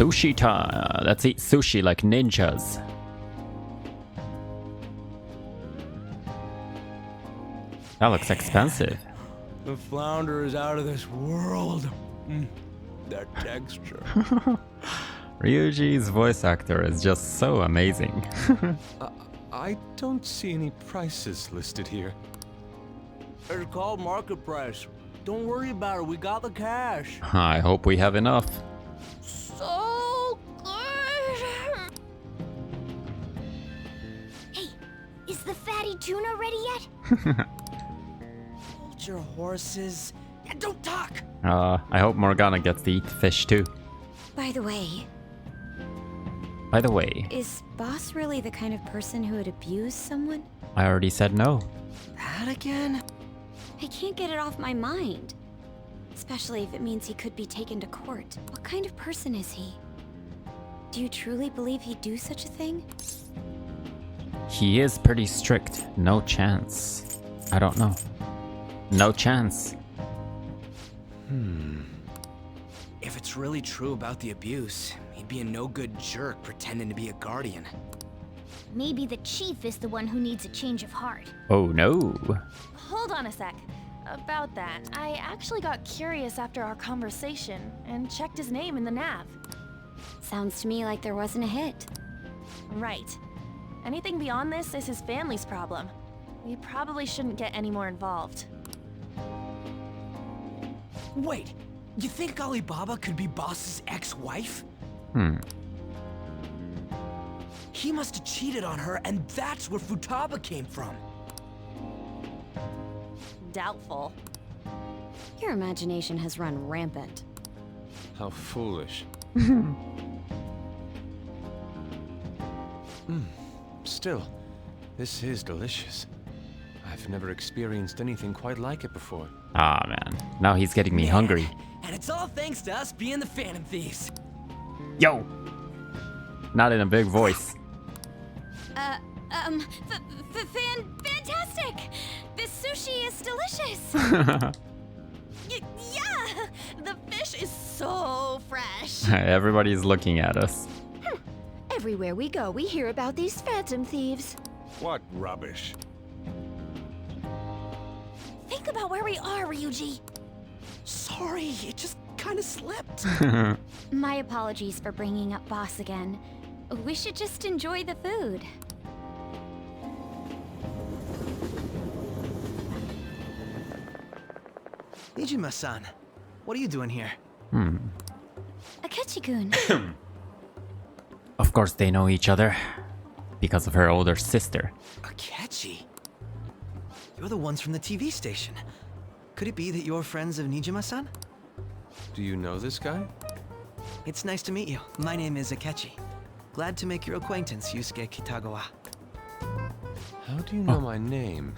Sushi time. Let's eat sushi like ninjas. That looks expensive. The flounder is out of this world. That texture. Ryuji's voice actor is just so amazing. I don't see any prices listed here. It's called market price. Don't worry about it. We got the cash. I hope we have enough. So good. Hey, is the fatty tuna ready yet? Hold your horses and don't talk. I hope Morgana gets to eat fish too. By the way, is Boss really the kind of person who would abuse someone? I already said no. That again? I can't get it off my mind. Especially if it means he could be taken to court. What kind of person is he? Do you truly believe he'd do such a thing? He is pretty strict. No chance. I don't know. No chance. If it's really true about the abuse, he'd be a no-good jerk pretending to be a guardian. Maybe the chief is the one who needs a change of heart. Oh no. Hold on a sec. About that, I actually got curious after our conversation and checked his name in the nav. Sounds to me like there wasn't a hit. Right. Anything beyond this is his family's problem. We probably shouldn't get any more involved. Wait, you think Alibaba could be Boss's ex-wife? He must have cheated on her, and that's where Futaba came from. Doubtful. Your imagination has run rampant. How foolish. Still, this is delicious. I've never experienced anything quite like it before. Ah man. Now he's getting me hungry. And it's all thanks to us being the Phantom Thieves. Yo! Not in a big voice. Fantastic! This sushi is delicious! Yeah! The fish is so fresh! Everybody's looking at us. Everywhere we go, we hear about these phantom thieves. What rubbish. Think about where we are, Ryuji. Sorry, it just kind of slipped. My apologies for bringing up Boss again. We should just enjoy the food. Nijima-san, what are you doing here? Akechi-kun. Of course they know each other. Because of her older sister. Akechi? You're the ones from the TV station. Could it be that you're friends of Nijima-san? Do you know this guy? It's nice to meet you. My name is Akechi. Glad to make your acquaintance, Yusuke Kitagawa. How do you know my name?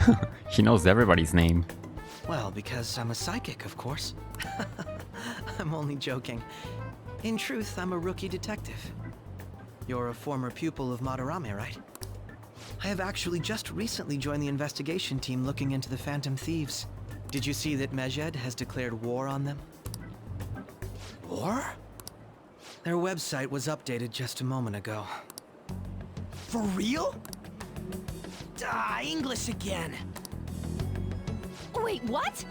He knows everybody's name. Well, because I'm a psychic, of course. I'm only joking. In truth, I'm a rookie detective. You're a former pupil of Madarame, right? I have actually just recently joined the investigation team looking into the Phantom Thieves. Did you see that Mejed has declared war on them? War? Their website was updated just a moment ago. For real? English again! Wait, what?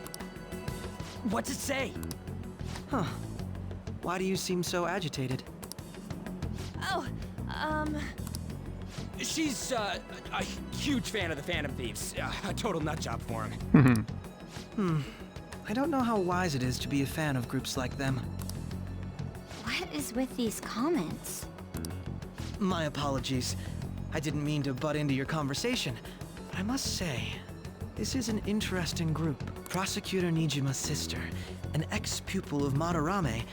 What's it say? Huh. Why do you seem so agitated? Oh, She's, a huge fan of the Phantom Thieves. A total nutjob for him. I don't know how wise it is to be a fan of groups like them. What is with these comments? My apologies. I didn't mean to butt into your conversation, but I must say, this is an interesting group. Prosecutor Nijima's sister, an ex-pupil of Madarame,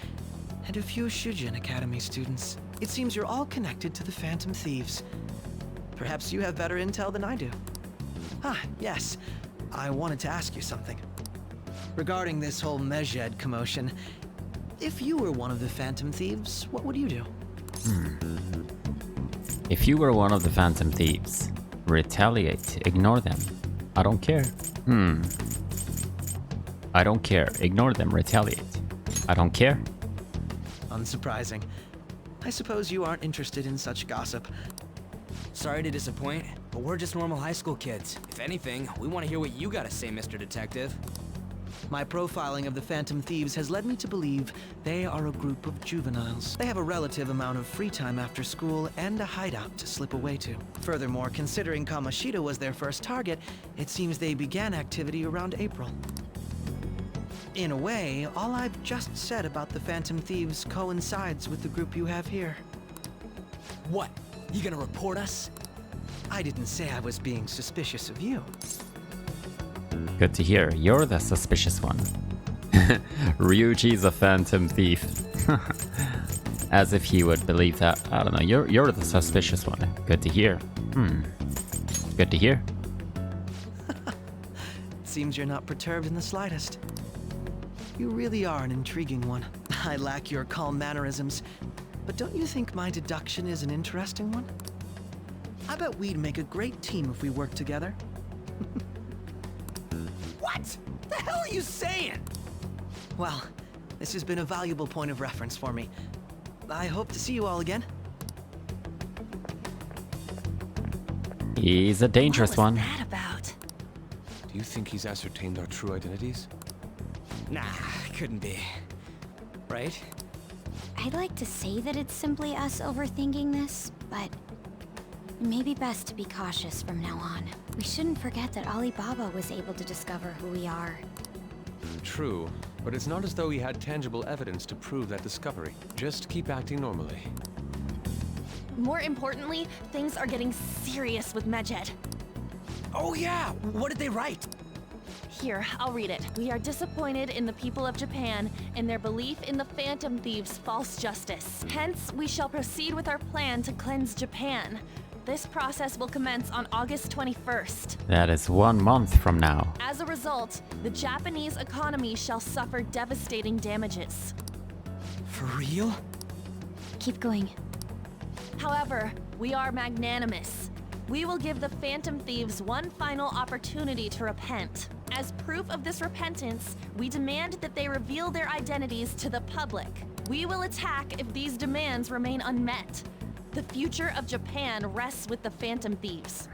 and a few Shujin Academy students. It seems you're all connected to the Phantom Thieves. Perhaps you have better intel than I do. Ah, yes. I wanted to ask you something. Regarding this whole Mejed commotion, if you were one of the Phantom Thieves, what would you do? If you were one of the Phantom Thieves, retaliate, ignore them. I don't care. I don't care. Ignore them, retaliate. I don't care. Unsurprising. I suppose you aren't interested in such gossip. Sorry to disappoint, but we're just normal high school kids. If anything, we want to hear what you gotta say, Mr. Detective. My profiling of the Phantom Thieves has led me to believe they are a group of juveniles. They have a relative amount of free time after school and a hideout to slip away to. Furthermore, considering Kamoshida was their first target, it seems they began activity around April. In a way, all I've just said about the Phantom Thieves coincides with the group you have here. What? You gonna report us? I didn't say I was being suspicious of you. Good to hear. You're the suspicious one. Ryuji's a phantom thief. As if he would believe that. I don't know. You're the suspicious one. Good to hear. Good to hear. Seems you're not perturbed in the slightest. You really are an intriguing one. I lack your calm mannerisms, but don't you think my deduction is an interesting one? I bet we'd make a great team if we worked together. What? The hell are you saying? Well, this has been a valuable point of reference for me. I hope to see you all again. He's a dangerous What was one. that about? Do you think he's ascertained our true identities? Nah, couldn't be. Right? I'd like to say that it's simply us overthinking this, but it may be best to be cautious from now on. We shouldn't forget that Alibaba was able to discover who we are. True, but it's not as though he had tangible evidence to prove that discovery. Just keep acting normally. More importantly, things are getting serious with Medjed. Oh yeah, what did they write? Here, I'll read it. We are disappointed in the people of Japan and their belief in the Phantom Thieves' false justice. Hence, we shall proceed with our plan to cleanse Japan. This process will commence on August 21st. That is 1 month from now. As a result, the Japanese economy shall suffer devastating damages. For real? Keep going. However, we are magnanimous. We will give the Phantom Thieves one final opportunity to repent. As proof of this repentance, we demand that they reveal their identities to the public. We will attack if these demands remain unmet. The future of Japan rests with the Phantom Thieves.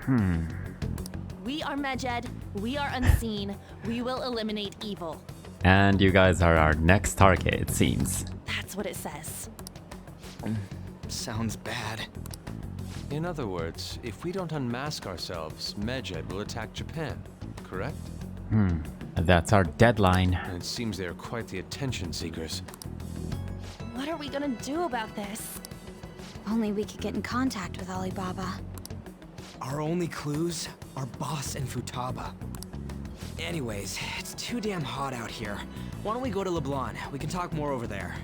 We are Medjed, we are unseen, we will eliminate evil. And you guys are our next target, it seems. That's what it says. Sounds bad. In other words, if we don't unmask ourselves, Medjed will attack Japan, correct? That's our deadline. And it seems they are quite the attention seekers. What are we gonna do about this? Only we could get in contact with Alibaba. Our only clues are Boss and Futaba. Anyways, it's too damn hot out here. Why don't we go to Leblanc? We can talk more over there.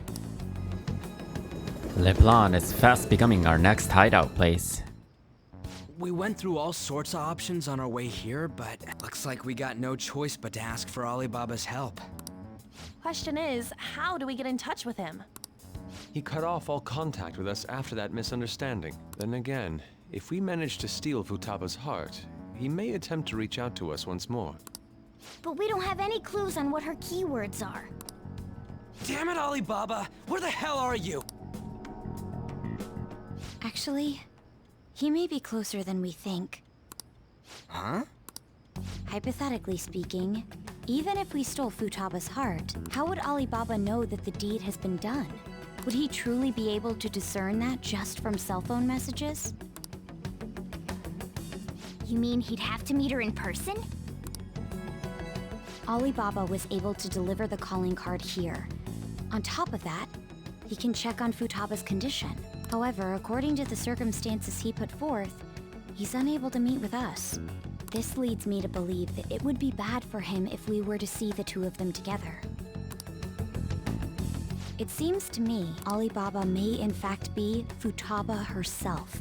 Leblanc is fast becoming our next hideout place. We went through all sorts of options on our way here, but looks like we got no choice but to ask for Alibaba's help. Question is, how do we get in touch with him? He cut off all contact with us after that misunderstanding. Then again, if we manage to steal Futaba's heart, he may attempt to reach out to us once more. But we don't have any clues on what her keywords are. Damn it, Alibaba! Where the hell are you? Actually, he may be closer than we think. Huh? Hypothetically speaking, even if we stole Futaba's heart, how would Alibaba know that the deed has been done? Would he truly be able to discern that just from cell phone messages? You mean he'd have to meet her in person? Alibaba was able to deliver the calling card here. On top of that, he can check on Futaba's condition. However, according to the circumstances he put forth, he's unable to meet with us. This leads me to believe that it would be bad for him if we were to see the two of them together. It seems to me Alibaba may in fact be Futaba herself.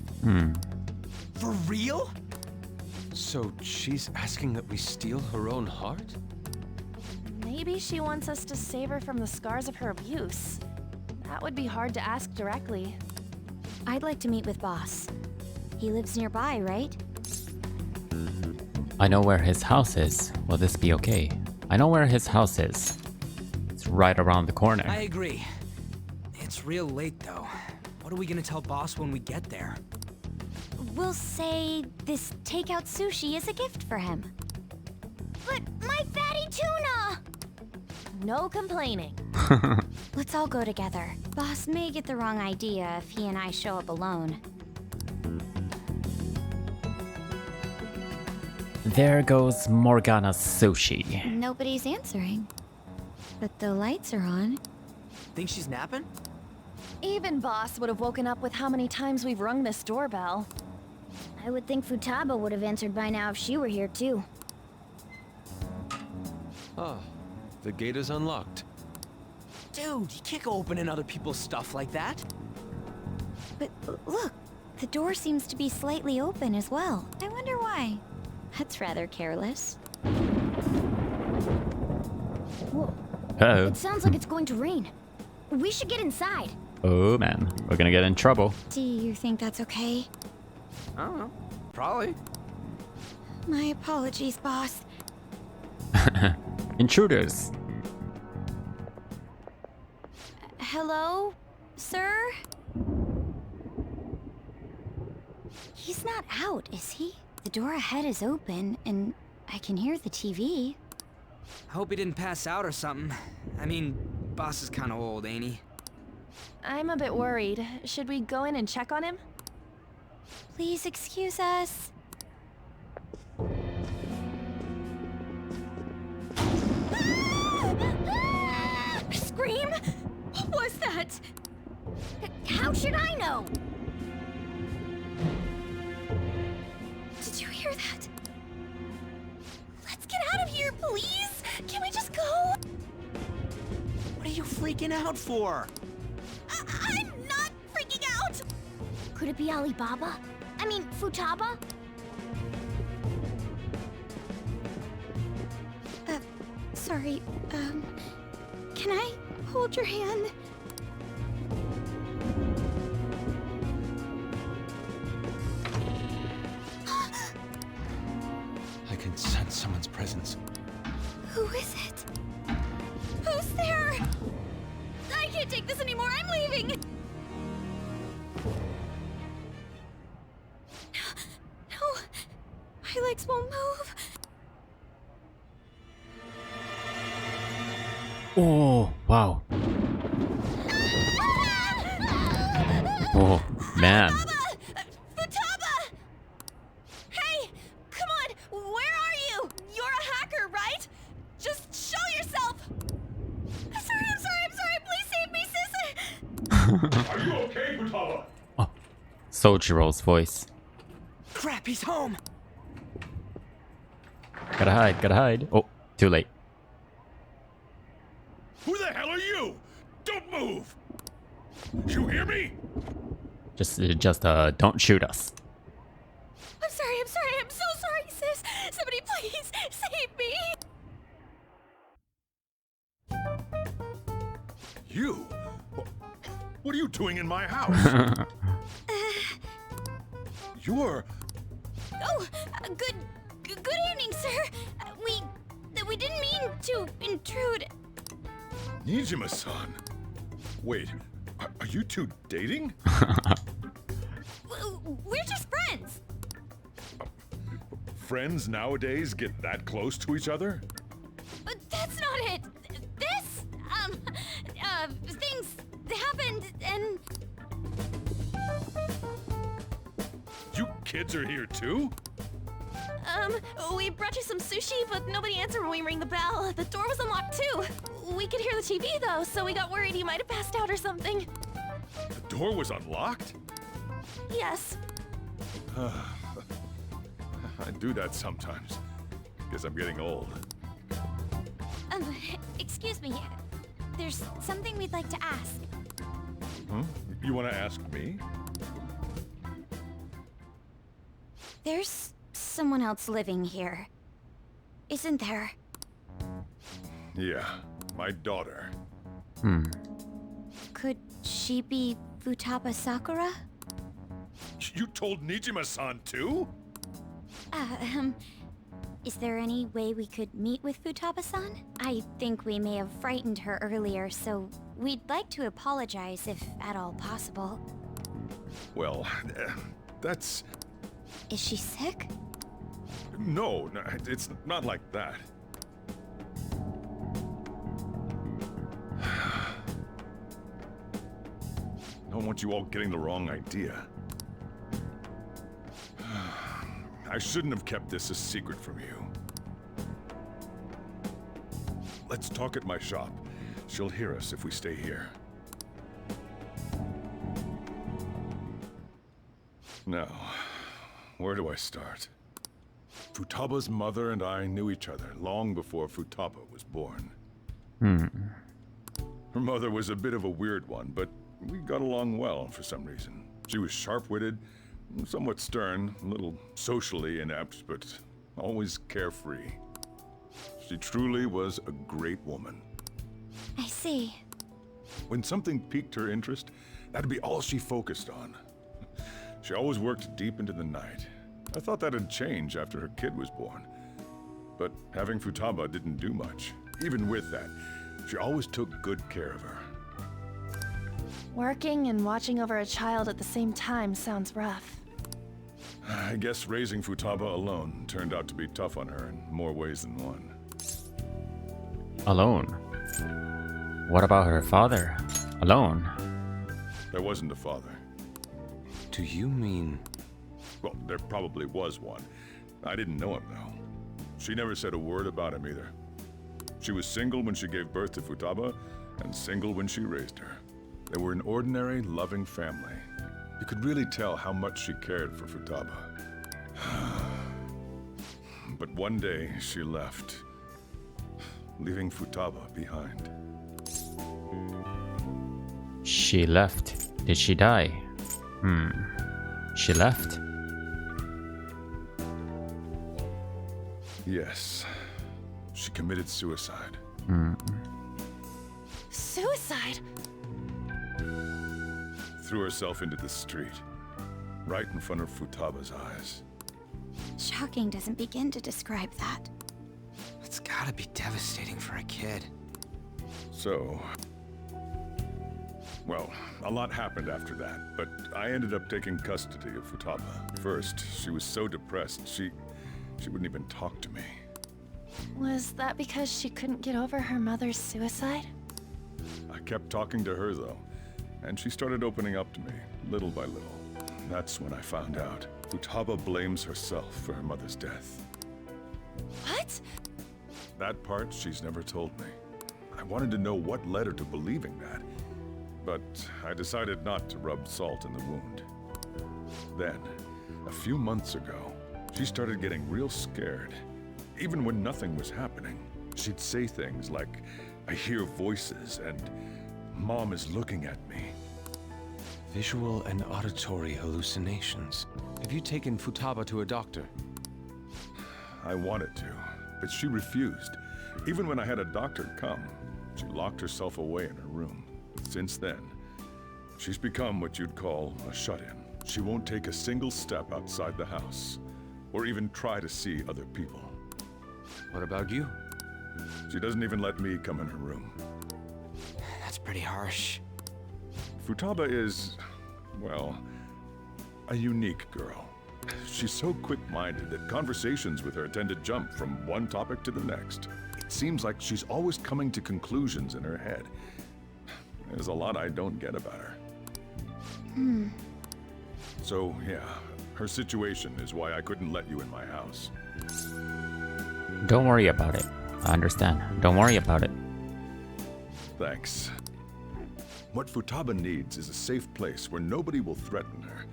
For real? So she's asking that we steal her own heart? Maybe she wants us to save her from the scars of her abuse. That would be hard to ask directly. I'd like to meet with Boss. He lives nearby, right? I know where his house is. Will this be okay? I know where his house is. It's right around the corner. I agree. It's real late though. What What are we gonna tell Boss when we get there? We'll say this takeout sushi is a gift for him. But my fatty tuna! No complaining. Let's all go together. Boss may get the wrong idea if he and I show up alone. There goes Morgana's sushi. Nobody's answering. But the lights are on. Think she's napping? Even Boss would have woken up with how many times we've rung this doorbell. I would think Futaba would have answered by now if she were here too. Ah, the gate is unlocked. Dude, you can't go opening other people's stuff like that. But look, the door seems to be slightly open as well. I wonder why. That's rather careless. Whoa, Oh. it sounds like it's going to rain. We should get inside. Oh man, we're gonna get in trouble. Do you think that's okay? I don't know. Probably. My apologies, boss. Intruders. Hello, sir? He's not out, is he? The door ahead is open, and I can hear the TV. I hope he didn't pass out or something. I mean, Boss is kind of old, ain't he? I'm a bit worried. Should we go in and check on him? Please excuse us. Scream? What was that? How should I know? Did you hear that? Let's get out of here, please! Can we just go? What are you freaking out for? I'm not freaking out! Could it be Alibaba? I mean, Futaba? Sorry, can I hold your hand? I can sense someone's presence. Who is it? Who's there? I can't take this anymore. I'm leaving. No, my legs won't move. Oh, wow. Oh, man. Futaba! Hey, come on. Where are you? You're a hacker, right? Just show yourself. I'm sorry. Please save me, sis. Are you okay, Futaba? Oh, Sojiro's voice. Crap, he's home! Gotta hide. Oh, too late. Who the hell are you? Don't move! You hear me? Just don't shoot us. I'm sorry. I'm so sorry, sis. Somebody please save me. You? What are you doing in my house? You're... Oh, good evening, sir. We didn't mean to intrude. Nijima-san. Wait, are you two dating? We're just friends. Friends nowadays get that close to each other? But that's not it. This, things happened and... You kids are here too? We brought you some sushi, but nobody answered when we rang the bell. The door was unlocked too. We could hear the TV though, so we got worried you might have passed out or something. The door was unlocked? Yes. I do that sometimes. Guess I'm getting old. Excuse me. There's something we'd like to ask. Huh? You want to ask me? There's someone else living here, isn't there? Yeah, my daughter. Could she be Futaba Sakura? You told Nijima-san too? Is there any way we could meet with Futaba-san? I think we may have frightened her earlier, so we'd like to apologize if at all possible. Well, that's... Is she sick? No, it's not like that. Don't want you all getting the wrong idea. I shouldn't have kept this a secret from you. Let's talk at my shop. She'll hear us if we stay here. Now, where do I start? Futaba's mother and I knew each other long before Futaba was born. Her mother was a bit of a weird one, but we got along well for some reason. She was sharp-witted, somewhat stern, a little socially inept, but always carefree. She truly was a great woman. I see. When something piqued her interest, that'd be all she focused on. She always worked deep into the night. I thought that'd change after her kid was born. But having Futaba didn't do much. Even with that, she always took good care of her. Working and watching over a child at the same time sounds rough. I guess raising Futaba alone turned out to be tough on her in more ways than one. Alone? What about her father? Alone? There wasn't a father. Do you mean... Well, there probably was one. I didn't know him, though. She never said a word about him either. She was single when she gave birth to Futaba, and single when she raised her. They were an ordinary, loving family. You could really tell how much she cared for Futaba. But one day, she left, leaving Futaba behind. She left. Did she die? She left? Yes. She committed suicide. Suicide? Threw herself into the street, right in front of Futaba's eyes. Shocking doesn't begin to describe that. It's gotta be devastating for a kid. So... Well, a lot happened after that, but I ended up taking custody of Futaba. First, she was so depressed, she wouldn't even talk to me. Was that because she couldn't get over her mother's suicide? I kept talking to her, though, and she started opening up to me, little by little. That's when I found out. Futaba blames herself for her mother's death. What? That part she's never told me. I wanted to know what led her to believing that, but I decided not to rub salt in the wound. Then, a few months ago, she started getting real scared. Even when nothing was happening, she'd say things like, "I hear voices," and "Mom is looking at me." Visual and auditory hallucinations. Have you taken Futaba to a doctor? I wanted to, but she refused. Even when I had a doctor come, she locked herself away in her room. Since then, she's become what you'd call a shut-in. She won't take a single step outside the house, or even try to see other people. What about you? She doesn't even let me come in her room. That's pretty harsh. Futaba is, well, a unique girl. She's so quick-minded that conversations with her tend to jump from one topic to the next. It seems like she's always coming to conclusions in her head. There's a lot I don't get about her. So, yeah, her situation is why I couldn't let you in my house. Don't worry about it. I understand. Don't worry about it. Thanks. What Futaba needs is a safe place where nobody will threaten her.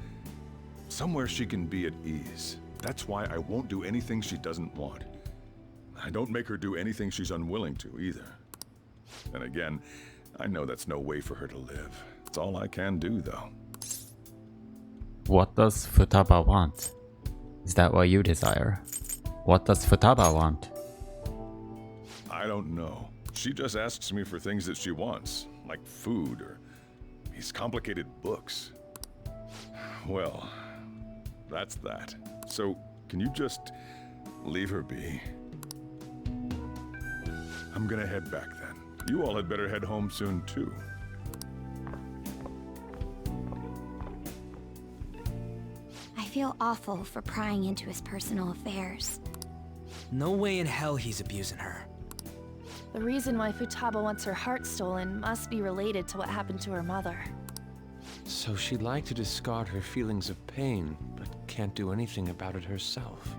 Somewhere she can be at ease. That's why I won't do anything she doesn't want. I don't make her do anything she's unwilling to, either. And again, I know that's no way for her to live. It's all I can do, though. What does Futaba want? Is that what you desire? What does Futaba want? I don't know. She just asks me for things that she wants, like food or these complicated books. Well, that's that. So, can you just leave her be? I'm gonna head back then. You all had better head home soon, too. I feel awful for prying into his personal affairs. No way in hell he's abusing her. The reason why Futaba wants her heart stolen must be related to what happened to her mother. So she'd like to discard her feelings of pain, but can't do anything about it herself.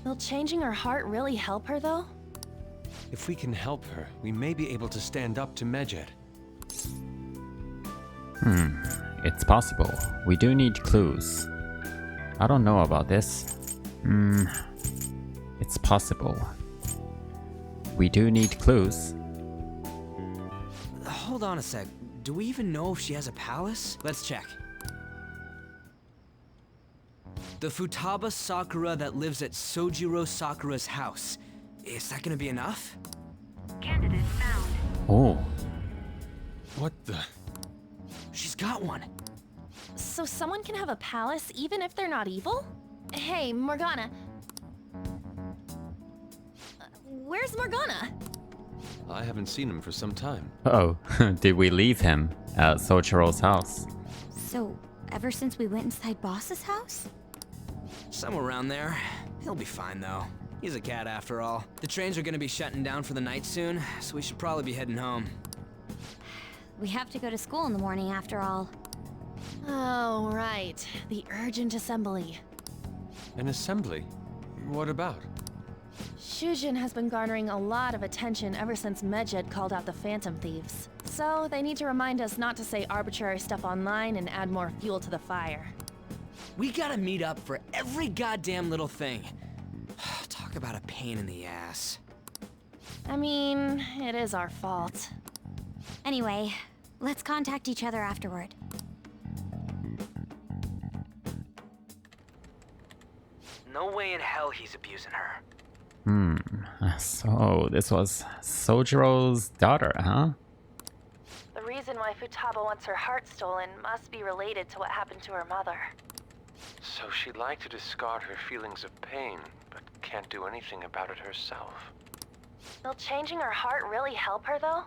Will changing her heart really help her, though? If we can help her, we may be able to stand up to Medjed. It's possible. We do need clues. I don't know about this. It's possible. We do need clues. Hold on a sec. Do we even know if she has a palace? Let's check. The Futaba Sakura that lives at Sojiro Sakura's house. Is that gonna be enough? Candidate found. Oh, What the? She's got one. So someone can have a palace even if they're not evil? Hey, Morgana. Where's Morgana? I haven't seen him for some time. oh, did we leave him at Sochiro's house? So, ever since we went inside Boss's house? Somewhere around there. He'll be fine though. He's a cat after all. The trains are gonna be shutting down for the night soon, so we should probably be heading home. We have to go to school in the morning after all. Oh, right. The urgent assembly. An assembly? What about? Shujin has been garnering a lot of attention ever since Medjed called out the Phantom Thieves. So they need to remind us not to say arbitrary stuff online and add more fuel to the fire. We gotta meet up for every goddamn little thing. Talk about a pain in the ass. I mean, it is our fault. Anyway, let's contact each other afterward. No way in hell he's abusing her. So this was Sojiro's daughter, huh? The reason why Futaba wants her heart stolen must be related to what happened to her mother. So she'd like to discard her feelings of pain, but can't do anything about it herself. Will changing her heart really help her, though?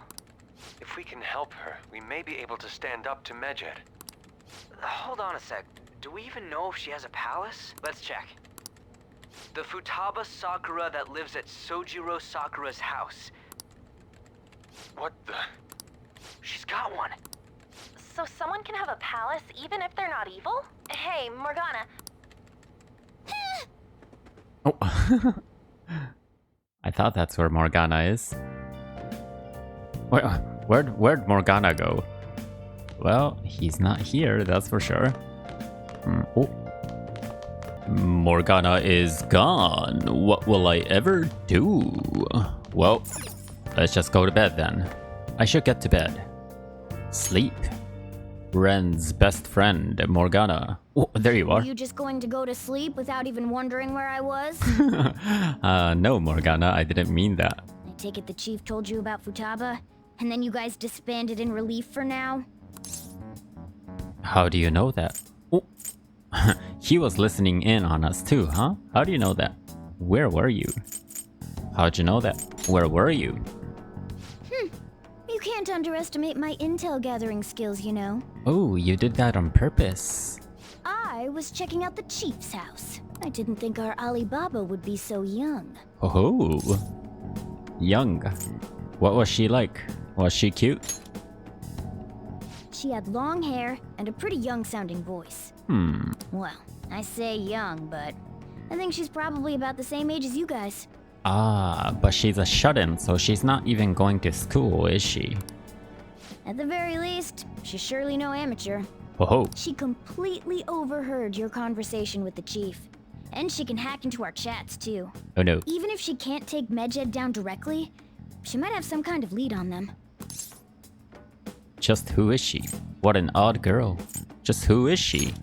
If we can help her, we may be able to stand up to Medjed. Hold on a sec. Do we even know if she has a palace? Let's check. The Futaba Sakura that lives at Sojiro Sakura's house. What the? She's got one. So someone can have a palace even if they're not evil? Hey, Morgana. Oh. I thought that's where Morgana is. Where'd Morgana go? Well, he's not here, that's for sure. Oh. Morgana is gone. What will I ever do? Well, let's just go to bed then. I should get to bed. Sleep. Ren's best friend, Morgana. Oh, there you are. Are you just going to go to sleep without even wondering where I was? No, Morgana, I didn't mean that. I take it the chief told you about Futaba, and then you guys disbanded in relief for now? How do you know that? Oh. He was listening in on us too, huh? How do you know that? Where were you? How'd you know that? Where were you? You can't underestimate my intel gathering skills, you know. Oh, you did that on purpose. I was checking out the chief's house. I didn't think our Alibaba would be so young. Oh, young. What was she like? Was she cute? She had long hair and a pretty young-sounding voice. Well, I say young, but I think she's probably about the same age as you guys. Ah, but she's a shut-in, so she's not even going to school, is she? At the very least, she's surely no amateur. Oh, She completely overheard your conversation with the chief. And she can hack into our chats, too. oh no. Even if she can't take Medjed down directly, she might have some kind of lead on them. Just who is she? What an odd girl. Just who is she?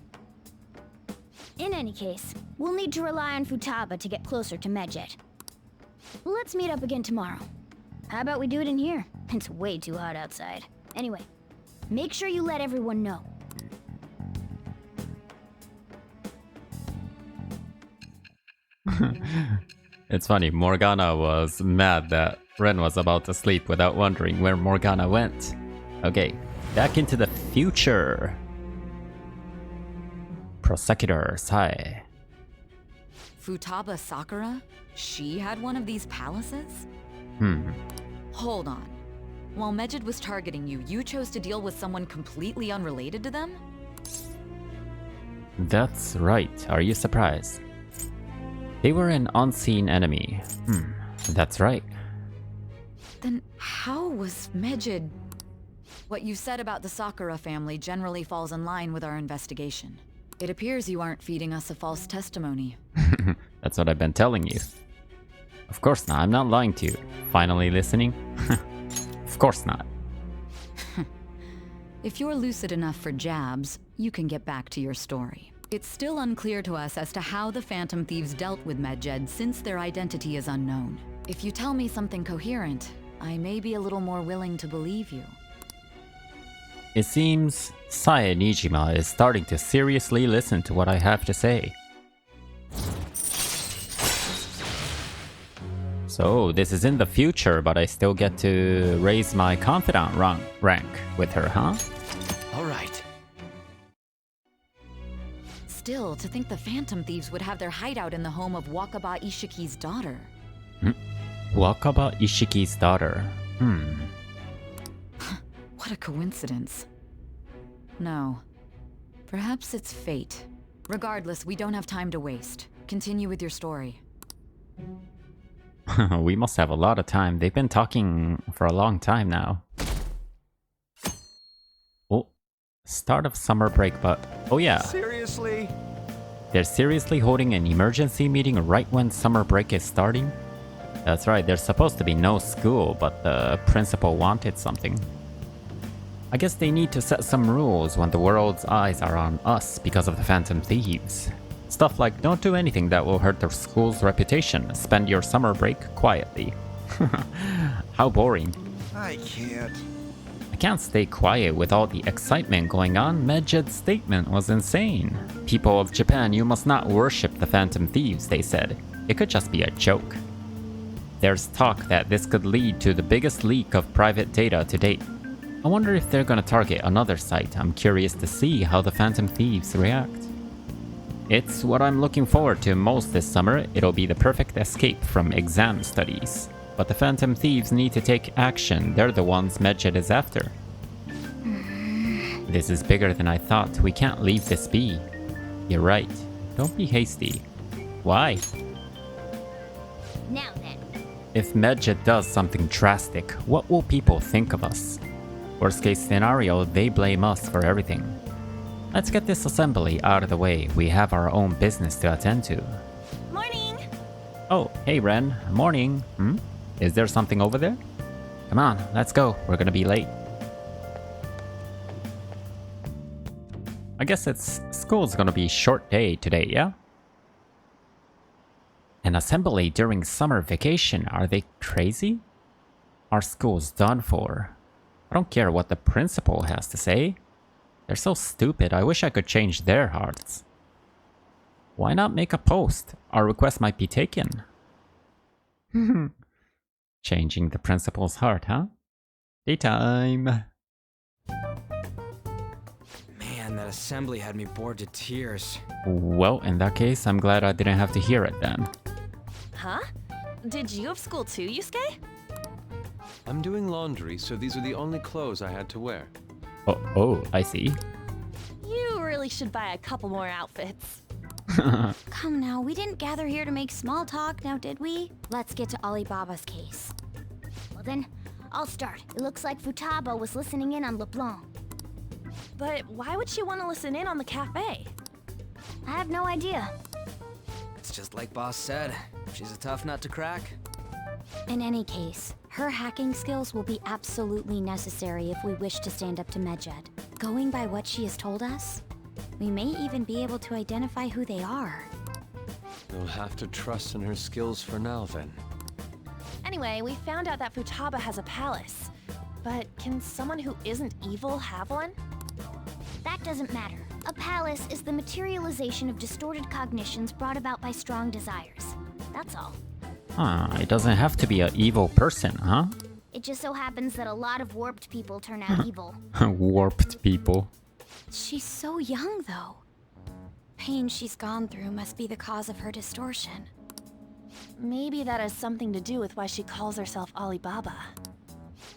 In any case, we'll need to rely on Futaba to get closer to Medjed. Let's meet up again tomorrow. How about we do it in here? It's way too hot outside. Anyway, make sure you let everyone know. It's funny, Morgana was mad that Ren was about to sleep without wondering where Morgana went. Okay, back into the future. Prosecutor Sai. Futaba Sakura? She had one of these palaces? Hold on. While Mejid was targeting you, you chose to deal with someone completely unrelated to them? That's right. Are you surprised? They were an unseen enemy. That's right. Then how was Mejid... What you said about the Sakura family generally falls in line with our investigation. It appears you aren't feeding us a false testimony. That's what I've been telling you. Of course not. I'm not lying to you. Finally listening? Of course not. If you're lucid enough for jabs, you can get back to your story. It's still unclear to us as to how the Phantom Thieves dealt with Medjed since their identity is unknown. If you tell me something coherent, I may be a little more willing to believe you. It seems Saya Nijima is starting to seriously listen to what I have to say. So this is in the future, but I still get to raise my confidant rank with her, huh? All right. Still, to think the Phantom Thieves would have their hideout in the home of Wakaba Ishiki's daughter. Wakaba Ishiki's daughter. What a coincidence. No. Perhaps it's fate. Regardless, we don't have time to waste. Continue with your story. We must have a lot of time. They've been talking for a long time now. Oh, start of summer break, but... Oh yeah. Seriously? They're seriously holding an emergency meeting right when summer break is starting? That's right, there's supposed to be no school, but the principal wanted something. I guess they need to set some rules when the world's eyes are on us because of the Phantom Thieves. Stuff like don't do anything that will hurt the school's reputation. Spend your summer break quietly. How boring. I can't. I can't stay quiet with all the excitement going on. Medjed's statement was insane. People of Japan, you must not worship the Phantom Thieves, they said. It could just be a joke. There's talk that this could lead to the biggest leak of private data to date. I wonder if they're gonna target another site. I'm curious to see how the Phantom Thieves react. It's what I'm looking forward to most this summer. It'll be the perfect escape from exam studies. But the Phantom Thieves need to take action. They're the ones Medjed is after. This is bigger than I thought. We can't leave this be. You're right. Don't be hasty. Why? Now then. If Medjed does something drastic, what will people think of us? Worst case scenario, they blame us for everything. Let's get this assembly out of the way. We have our own business to attend to. Morning! Oh, hey Ren. Morning. Is there something over there? Come on, let's go. We're gonna be late. I guess school's gonna be short day today, yeah? An assembly during summer vacation. Are they crazy? Our school's done for. I don't care what the principal has to say. They're so stupid. I wish I could change their hearts. Why not make a post? Our request might be taken. Changing the principal's heart, huh? Daytime. Man, that assembly had me bored to tears. Well, in that case, I'm glad I didn't have to hear it then. Huh? Did you have school too, Yusuke? I'm doing laundry, so these are the only clothes I had to wear. Oh, I see. You really should buy a couple more outfits. Come now, we didn't gather here to make small talk, now did we? Let's get to Alibaba's case. Well then, I'll start. It looks like Futaba was listening in on LeBlanc. But why would she want to listen in on the cafe? I have no idea. It's just like Boss said. She's a tough nut to crack. In any case, her hacking skills will be absolutely necessary if we wish to stand up to Medjed. Going by what she has told us, we may even be able to identify who they are. You'll have to trust in her skills for now, then. Anyway, we found out that Futaba has a palace. But can someone who isn't evil have one? That doesn't matter. A palace is the materialization of distorted cognitions brought about by strong desires. That's all. It doesn't have to be an evil person, huh? It just so happens that a lot of warped people turn out evil. Warped people. She's so young, though. pain she's gone through must be the cause of her distortion. Maybe that has something to do with why she calls herself Alibaba.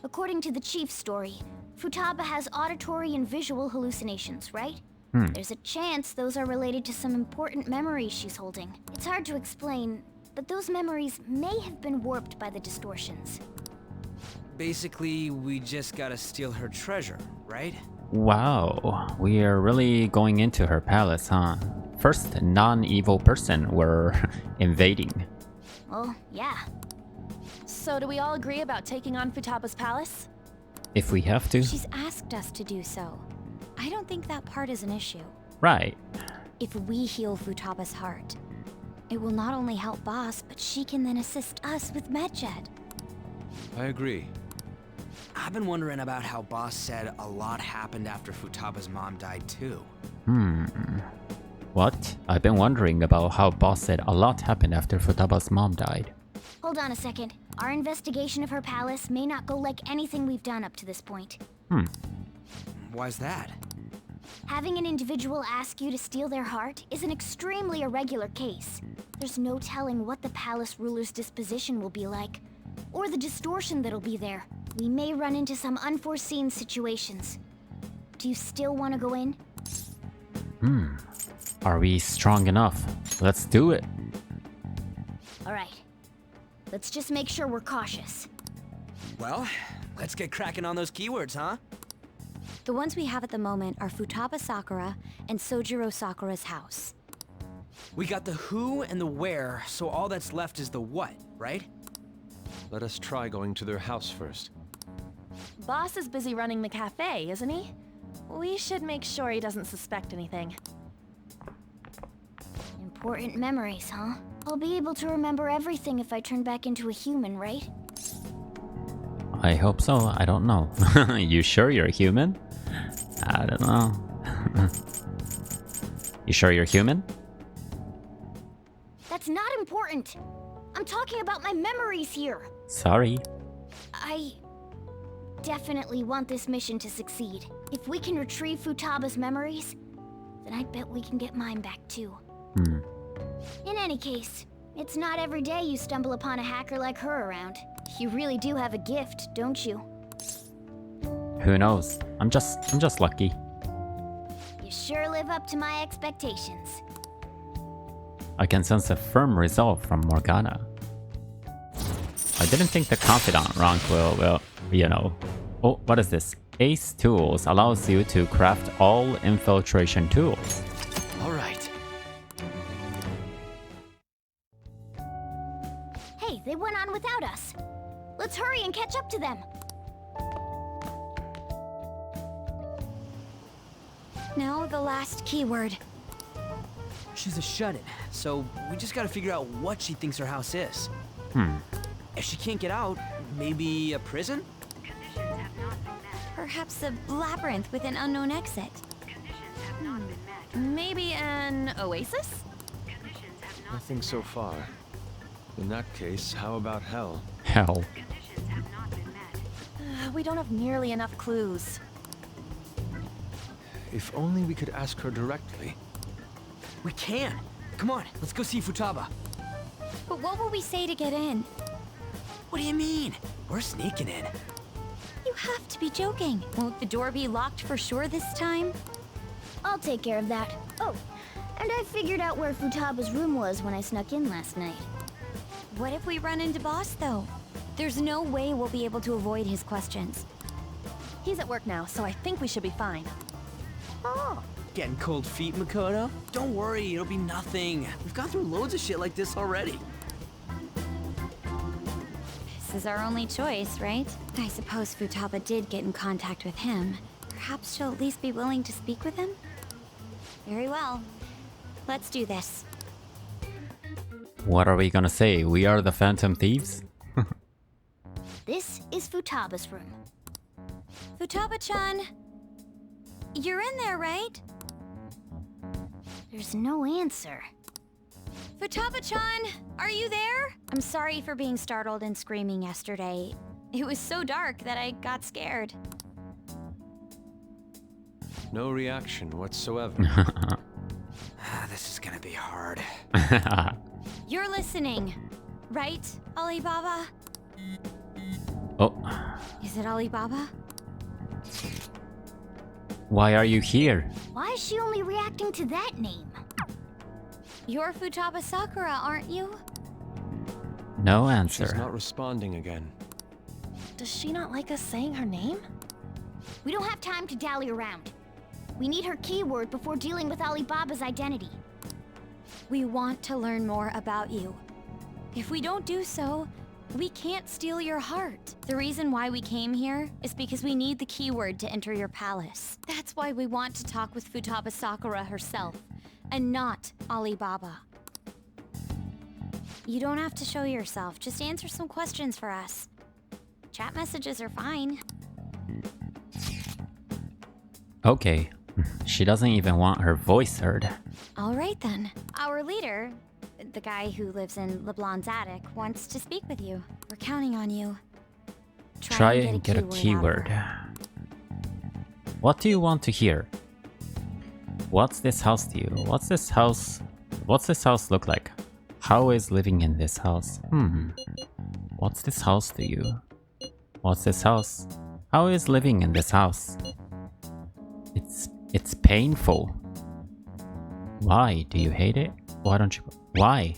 According to the chief's story, Futaba has auditory and visual hallucinations, right? There's a chance those are related to some important memories she's holding. It's hard to explain, but those memories may have been warped by the distortions. Basically, we just gotta steal her treasure, right? Wow, we are really going into her palace, huh? First non-evil person we're invading. Oh, yeah. So do we all agree about taking on Futaba's palace? If we have to. She's asked us to do so. I don't think that part is an issue. Right. If we heal Futaba's heart, it will not only help Boss, but she can then assist us with Medjed. I agree. I've been wondering about how Boss said a lot happened after Futaba's mom died too. What? I've been wondering about how Boss said a lot happened after Futaba's mom died. Hold on a second. Our investigation of her palace may not go like anything we've done up to this point. Why's that? Having an individual ask you to steal their heart is an extremely irregular case. There's no telling what the palace ruler's disposition will be like, or the distortion that'll be there. We may run into some unforeseen situations. Do you still want to go in? Are we strong enough? Let's do it. Alright. Let's just make sure we're cautious. Well, let's get cracking on those keywords, huh? The ones we have at the moment are Futaba Sakura and Sojiro Sakura's house. We got the who and the where, so all that's left is the what, right? Let us try going to their house first. Boss is busy running the cafe, isn't he? We should make sure he doesn't suspect anything. Important memories, huh? I'll be able to remember everything if I turn back into a human, right? I hope so. I don't know. You sure you're human? I don't know. You sure you're human? That's not important. I'm talking about my memories here. Sorry. I definitely want this mission to succeed. If we can retrieve Futaba's memories, then I bet we can get mine back too. In any case, it's not every day you stumble upon a hacker like her around. You really do have a gift, don't you? Who knows? I'm just lucky. You sure live up to my expectations. I can sense a firm resolve from Morgana. I didn't think the confidant rank will, you know. Oh, what is this? Ace Tools allows you to craft all infiltration tools. All right. Hey, they went on without us. Let's hurry and catch up to them. Now the last keyword. She's a shut-in, so we just gotta figure out what she thinks her house is. If she can't get out, maybe a prison? Perhaps a labyrinth with an unknown exit. Maybe an oasis? Nothing so far. In that case, how about hell? Hell. We don't have nearly enough clues. If only we could ask her directly. We can! Come on, let's go see Futaba. But what will we say to get in? What do you mean? We're sneaking in. You have to be joking. Won't the door be locked for sure this time? I'll take care of that. Oh, and I figured out where Futaba's room was when I snuck in last night. What if we run into Boss, though? There's no way we'll be able to avoid his questions. He's at work now, so I think we should be fine. Oh, Getting cold feet, Makoto? Don't worry, it'll be nothing. We've gone through loads of shit like this already. This is our only choice, right? I suppose Futaba did get in contact with him. Perhaps she'll at least be willing to speak with him? Very well. Let's do this. What are we gonna say? We are the Phantom Thieves? this is Futaba's room. Futaba-chan! You're in there, right? There's no answer. Futaba-chan! Are you there? I'm sorry for being startled and screaming yesterday. It was so dark that I got scared. No reaction whatsoever. The be hard. You're listening, right, Alibaba? Oh, Is it Alibaba? why are you here? Why is she only reacting to that name? You're Futaba Sakura, aren't you? No She's answer. not responding again. Does she not like us saying her name? We don't have time to dally around. We need her keyword before dealing with Alibaba's identity. We want to learn more about you. If we don't do so, we can't steal your heart. The reason why we came here is because we need the keyword to enter your palace. That's why we want to talk with Futaba Sakura herself, and not Alibaba. You don't have to show yourself, just answer some questions for us. Chat messages are fine. Okay, she doesn't even want her voice heard. All right then. Our leader, the guy who lives in LeBlanc's attic, wants to speak with you. We're counting on you. Try and get a keyword. out of her. What do you want to hear? What's this house to you? What's this house look like? How is living in this house? What's this house to you? What's this house? How is living in this house? It's painful. Why? Do you hate it? Why don't you? Why?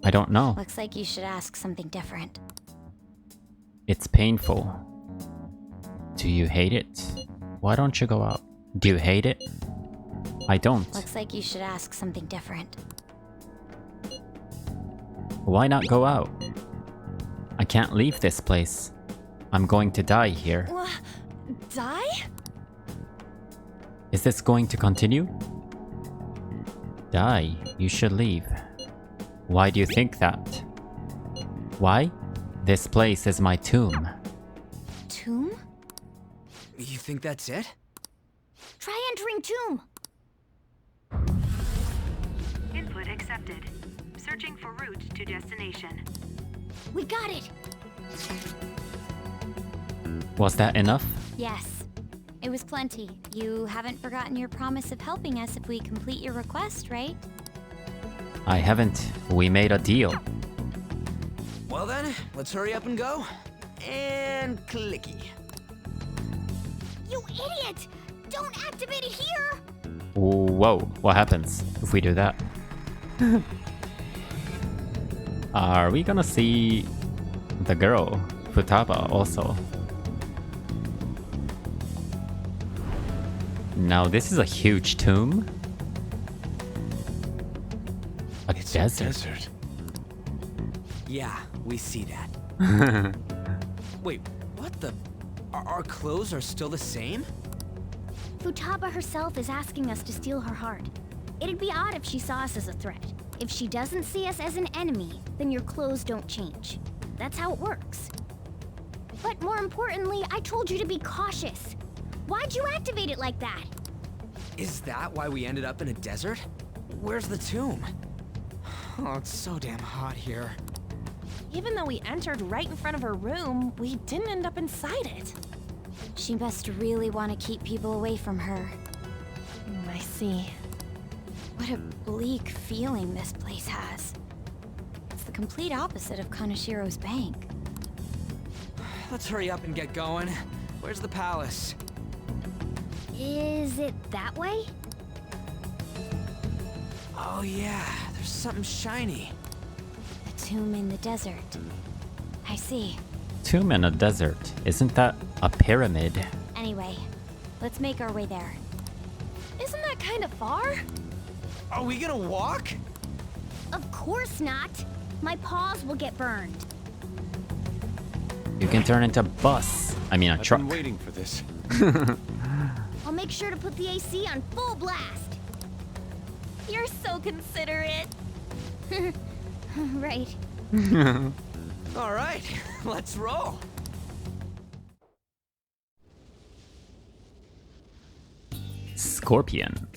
I don't know. Looks like you should ask something different. It's painful. Do you hate it? Why don't you go out? Do you hate it? I don't. Looks like you should ask something different. Why not go out? I can't leave this place. I'm going to die here. Die? Is this going to continue? Die. You should leave. Why do you think that? Why? This place is my tomb. Tomb? You think that's it? Try entering tomb. Input accepted. Searching for route to destination. We got it. Was that enough? Yes. It was plenty. You haven't forgotten your promise of helping us if we complete your request, right? I haven't. We made a deal. Well then, let's hurry up and go. And clicky. You idiot! Don't activate it here! Whoa, what happens if we do that? Are we gonna see the girl, Futaba, also? Now this is a huge tomb. It's desert. a desert. Yeah, we see that. Wait, what the? Our clothes are still the same? Futaba herself is asking us to steal her heart. It'd be odd if she saw us as a threat. If she doesn't see us as an enemy, then your clothes don't change. That's how it works. But more importantly, I told you to be cautious. Why'd you activate it like that? Is that why we ended up in a desert? Where's the tomb? Oh, it's so damn hot here. Even though we entered right in front of her room, we didn't end up inside it. She must really want to keep people away from her. I see. What a bleak feeling this place has. It's the complete opposite of Kanashiro's bank. Let's hurry up and get going. Where's the palace? Is it that way? Oh yeah, there's something shiny. The tomb in the desert. I see. Tomb in a desert. Isn't that a pyramid? Anyway, let's make our way there. Isn't that kind of far? Are we gonna walk? Of course not. My paws will get burned. You can turn into a bus. I mean a I've truck. been waiting for this. I'll make sure to put the AC on full blast. You're so considerate. Right. All right, let's roll. Scorpion.